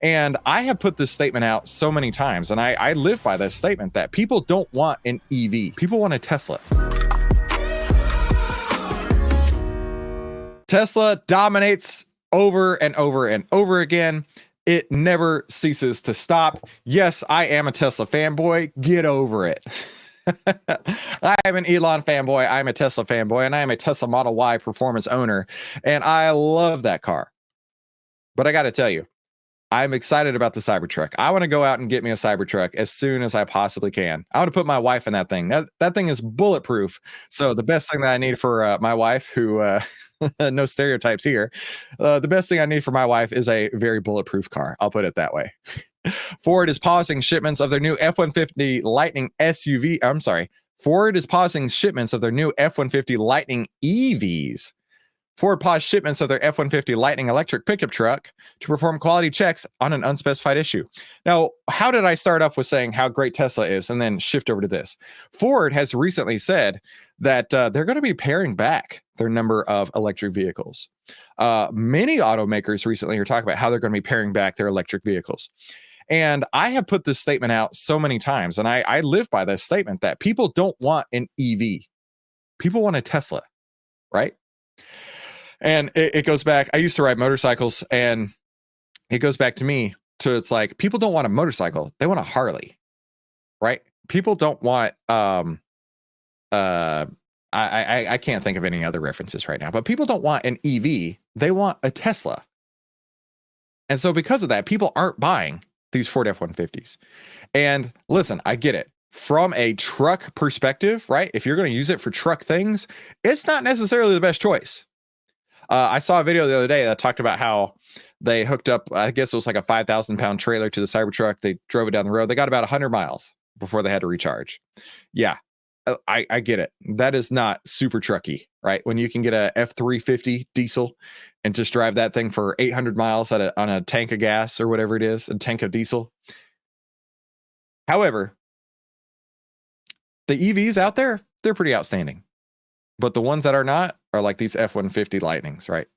And I have put this statement out so many times, and I live by this statement that people don't want an EV. People want a Tesla. Tesla dominates over and over and over again. It never ceases to stop. Yes, I am a Tesla fanboy. Get over it. I am an Elon fanboy. I'm a Tesla fanboy, and I am a Tesla Model Y performance owner, and I love that car. But I got to tell you, I'm excited about the Cybertruck. I want to go out and get me a Cybertruck as soon as I possibly can. I want to put my wife in that thing. That thing is bulletproof. So the best thing that I need for my wife, who no stereotypes here, the best thing I need for my wife is a very bulletproof car. I'll put it that way. Ford is pausing shipments of their new F-150 Lightning SUV. I'm sorry. Ford is pausing shipments of their new F-150 Lightning EVs. Ford paused shipments of their F-150 Lightning electric pickup truck to perform quality checks on an unspecified issue. Now, how did I start up with saying how great Tesla is and then shift over to this? Ford has recently said that they're going to be paring back their number of electric vehicles. Many automakers recently are talking about how they're going to be paring back their electric vehicles. And I have put this statement out so many times, and I live by this statement that people don't want an EV. People want a Tesla, right? And it goes back. I used to ride motorcycles, and it goes back to me. So it's like people don't want a motorcycle; they want a Harley, right? People don't want. I can't think of any other references right now, but people don't want an EV; they want a Tesla. And so because of that, people aren't buying these Ford F-150s. And listen, I get it. From a truck perspective, right? If you're going to use it for truck things, it's not necessarily the best choice. I saw a video the other day that talked about how they hooked up, I guess it was like a 5,000-pound trailer to the Cybertruck. They drove it down the road. They got about 100 miles before they had to recharge. Yeah, I get it. That is not super trucky, right? When you can get a F-350 diesel and just drive that thing for 800 miles on a tank of gas or whatever it is, a tank of diesel. However, the EVs out there, they're pretty outstanding. But the ones that are not are like these F-150 Lightnings, right?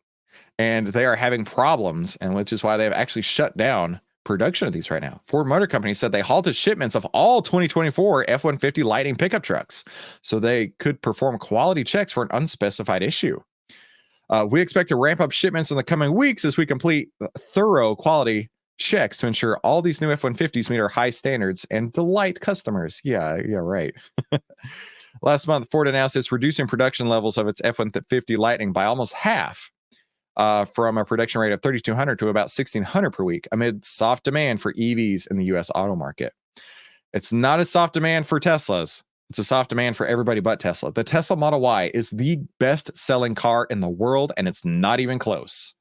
And they are having problems, and which is why they've actually shut down production of these right now. Ford Motor Company said they halted shipments of all 2024 F-150 Lightning pickup trucks so they could perform quality checks for an unspecified issue. We expect to ramp up shipments in the coming weeks as we complete thorough quality checks to ensure all these new F-150s meet our high standards and delight customers. Yeah, right. Last month, Ford announced it's reducing production levels of its F-150 Lightning by almost half, from a production rate of 3,200 to about 1,600 per week, amid soft demand for EVs in the U.S. auto market. It's not a soft demand for Teslas. It's a soft demand for everybody but Tesla. The Tesla Model Y is the best-selling car in the world, and it's not even close.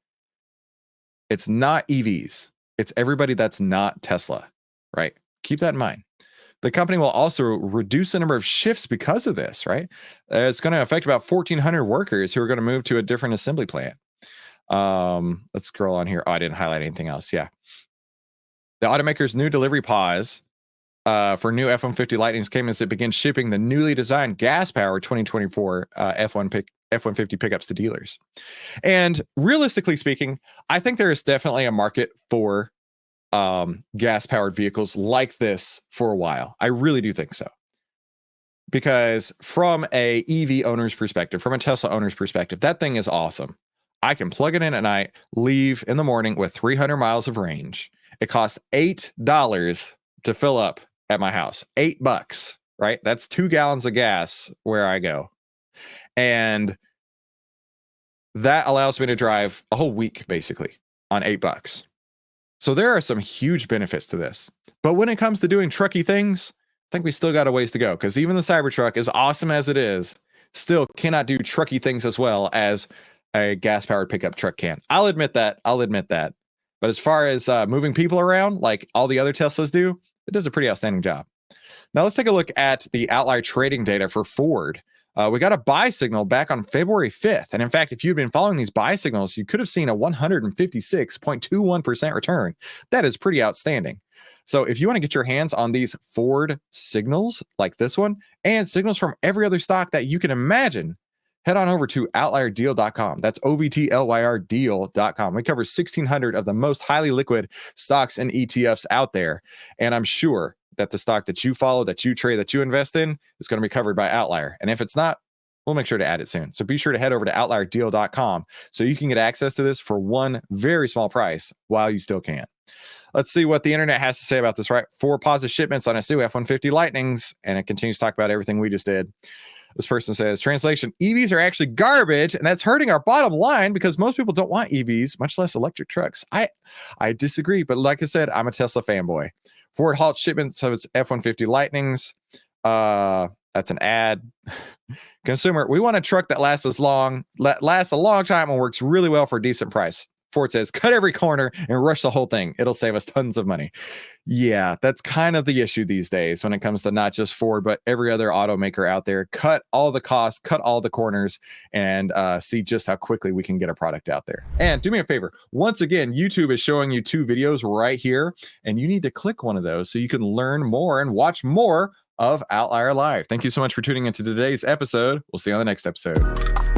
It's not EVs. It's everybody that's not Tesla, right? Keep that in mind. The company will also reduce the number of shifts because of this, right? It's going to affect about 1,400 workers who are going to move to a different assembly plant. Let's scroll on here. Oh, I didn't highlight anything else. Yeah. The automaker's new delivery pause for new F-150 Lightnings came as it begins shipping the newly designed gas-powered 2024 F-150 pickups to dealers. And realistically speaking, I think there is definitely a market for gas-powered vehicles like this for a while. I really do think so. Because from a EV owner's perspective, from a Tesla owner's perspective, that thing is awesome. I can plug it in at night, leave in the morning with 300 miles of range. It costs $8 to fill up at my house. $8, right? That's 2 gallons of gas where I go. And that allows me to drive a whole week, basically, on $8. So there are some huge benefits to this. But when it comes to doing trucky things, I think we still got a ways to go, because even the Cybertruck, as awesome as it is, still cannot do trucky things as well as a gas-powered pickup truck can. I'll admit that. But as far as moving people around, like all the other Teslas do, it does a pretty outstanding job. Now let's take a look at the OVTLYR trading data for Ford. We got a buy signal back on February 5th. And in fact, if you've been following these buy signals, you could have seen a 156.21% return. That is pretty outstanding. So if you want to get your hands on these Ford signals like this one and signals from every other stock that you can imagine, head on over to OVTLYR.deal.com. That's OVTLYR deal.com. We cover 1,600 of the most highly liquid stocks and ETFs out there. And I'm sure that the stock that you follow, that you trade, that you invest in is going to be covered by OVTLYR. And if it's not, we'll make sure to add it soon. So be sure to head over to OVTLYRdeal.com so you can get access to this for one very small price while you still can. Let's see what the internet has to say about this, right? 4 positive shipments on its new F-150 Lightnings, and it continues to talk about everything we just did. This person says, translation, EVs are actually garbage, and that's hurting our bottom line because most people don't want EVs, much less electric trucks. I disagree, but like I said, I'm a Tesla fanboy. Ford halts shipments of its F-150 Lightnings. That's an ad. Consumer, we want a truck that lasts a long time and works really well for a decent price. Ford says, cut every corner and rush the whole thing. It'll save us tons of money. Yeah, that's kind of the issue these days when it comes to not just Ford, but every other automaker out there. Cut all the costs, cut all the corners, and see just how quickly we can get a product out there. And do me a favor. Once again, YouTube is showing you 2 videos right here, and you need to click one of those so you can learn more and watch more of OVTLYR Live. Thank you so much for tuning into today's episode. We'll see you on the next episode.